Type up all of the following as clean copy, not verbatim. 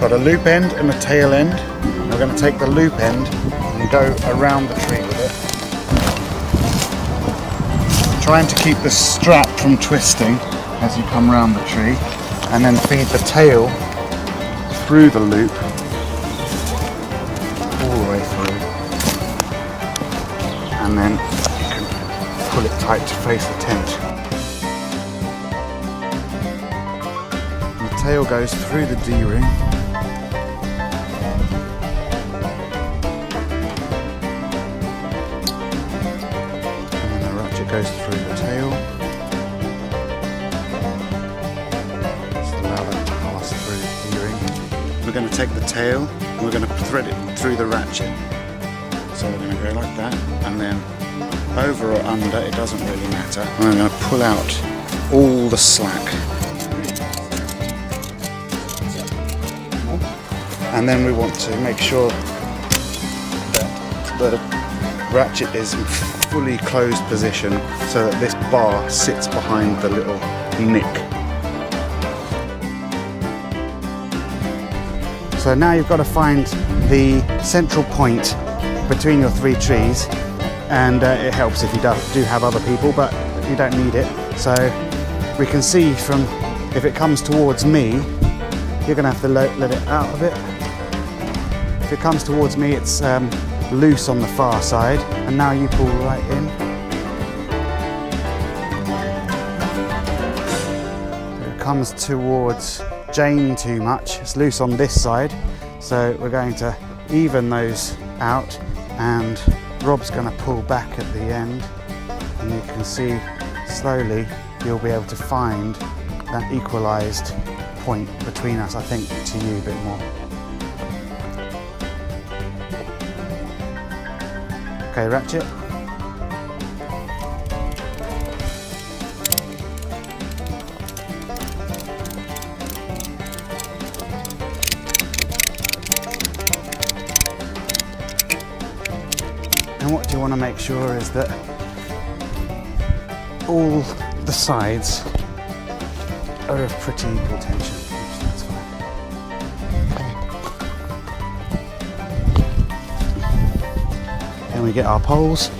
got a loop end and a tail end. We're going to take the loop end and go around the tree with it. Trying to keep the strap from twisting as you come round the tree, and then feed the tail through the loop all the way through, and then you can pull it tight to face the tent. And the tail goes through the D-ring. Goes through the tail. Just allow that to pass through the D-ring. We're going to take the tail and we're going to thread it through the ratchet. So we're going to go like that, and then over or under, it doesn't really matter. And I'm going to pull out all the slack. And then we want to make sure that the ratchet is in fully closed position so that this bar sits behind the little nick. So now you've got to find the central point between your three trees, and it helps if you do have other people, but you don't need it. So we can see from, if it comes towards me, you're going to have to let it out of it. If it comes towards me, it's loose on the far side, and now you pull right in. If it comes towards Jane too much, it's loose on this side, so we're going to even those out, and Rob's going to pull back at the end, and you can see slowly you'll be able to find that equalised point between us, I think, to you a bit more. Okay, ratchet. And what you want to make sure is that all the sides are of pretty equal tension. That's fine. Then we get our poles.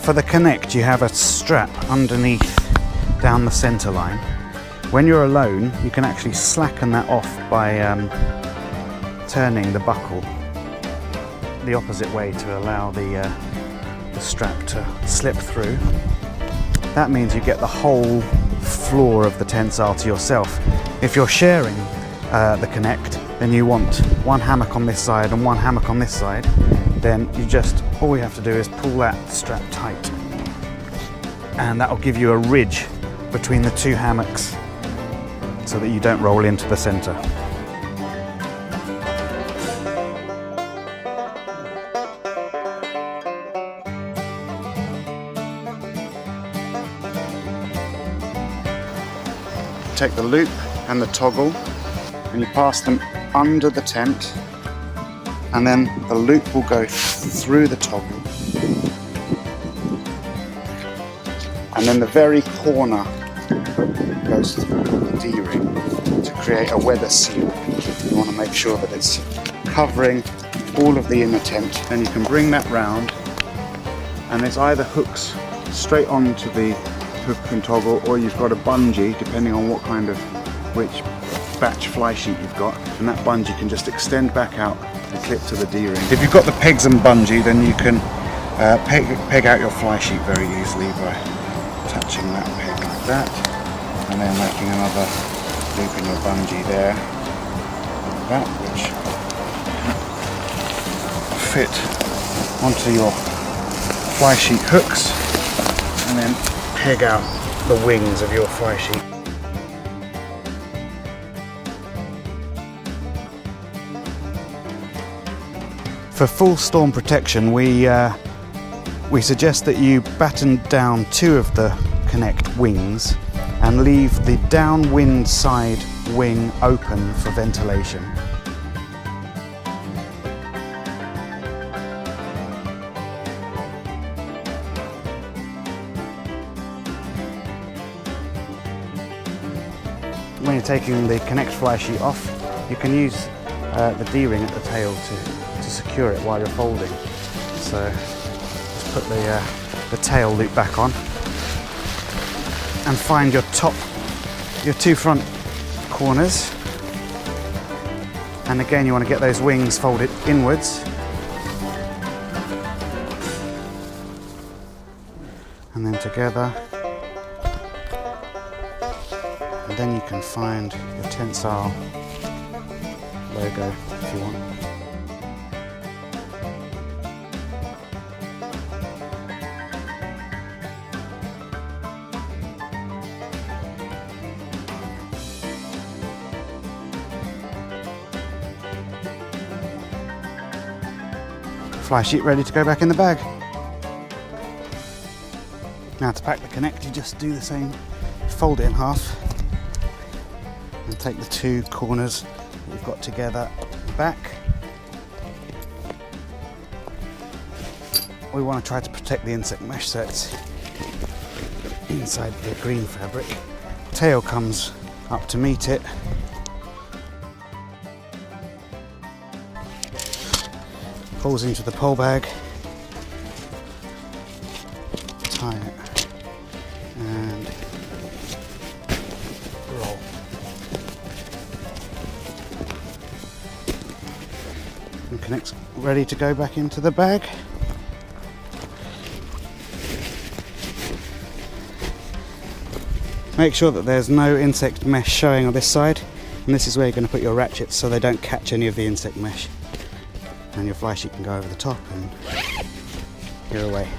For the connect, you have a strap underneath down the centre line. When you're alone, you can actually slacken that off by turning the buckle the opposite way to allow the strap to slip through. That means you get the whole floor of the tensile to yourself. If you're sharing the connect, then you want one hammock on this side and one hammock on this side, then all you have to do is pull that strap tight, and that will give you a ridge between the two hammocks so that you don't roll into the centre. Take the loop and the toggle and you pass them under the tent, and then the loop will go through the toggle, and then the very corner goes through the D-ring to create a weather seal. You want to make sure that it's covering all of the inner tent. Then you can bring that round, and there's either hooks straight onto the hook and toggle, or you've got a bungee, depending on which batch fly sheet you've got, and that bungee can just extend back out and clip to the D-ring. If you've got the pegs and bungee, then you can peg out your fly sheet very easily by touching that peg like that, and then making another loop in your bungee there, like that, which fit onto your fly sheet hooks, and then peg out the wings of your fly sheet. For full storm protection, we suggest that you batten down 2 of the Connect wings and leave the downwind side wing open for ventilation. When you're taking the Connect fly sheet off, you can use the D-ring at the tail to secure it while you're folding. So just put the tail loop back on and find your 2 front corners, and again you want to get those wings folded inwards, and then together, and then you can find your tensile logo if you want. Fly sheet ready to go back in the bag. Now to pack the Connect, you just do the same, fold it in half and take the 2 corners that you've got together back. We want to try to protect the insect mesh so it's inside the green fabric. Tail comes up to meet it. Pulls into the pole bag, tie it, and roll. And Connect's ready to go back into the bag. Make sure that there's no insect mesh showing on this side, and this is where you're going to put your ratchets so they don't catch any of the insect mesh. And your fly sheet can go over the top and you're away.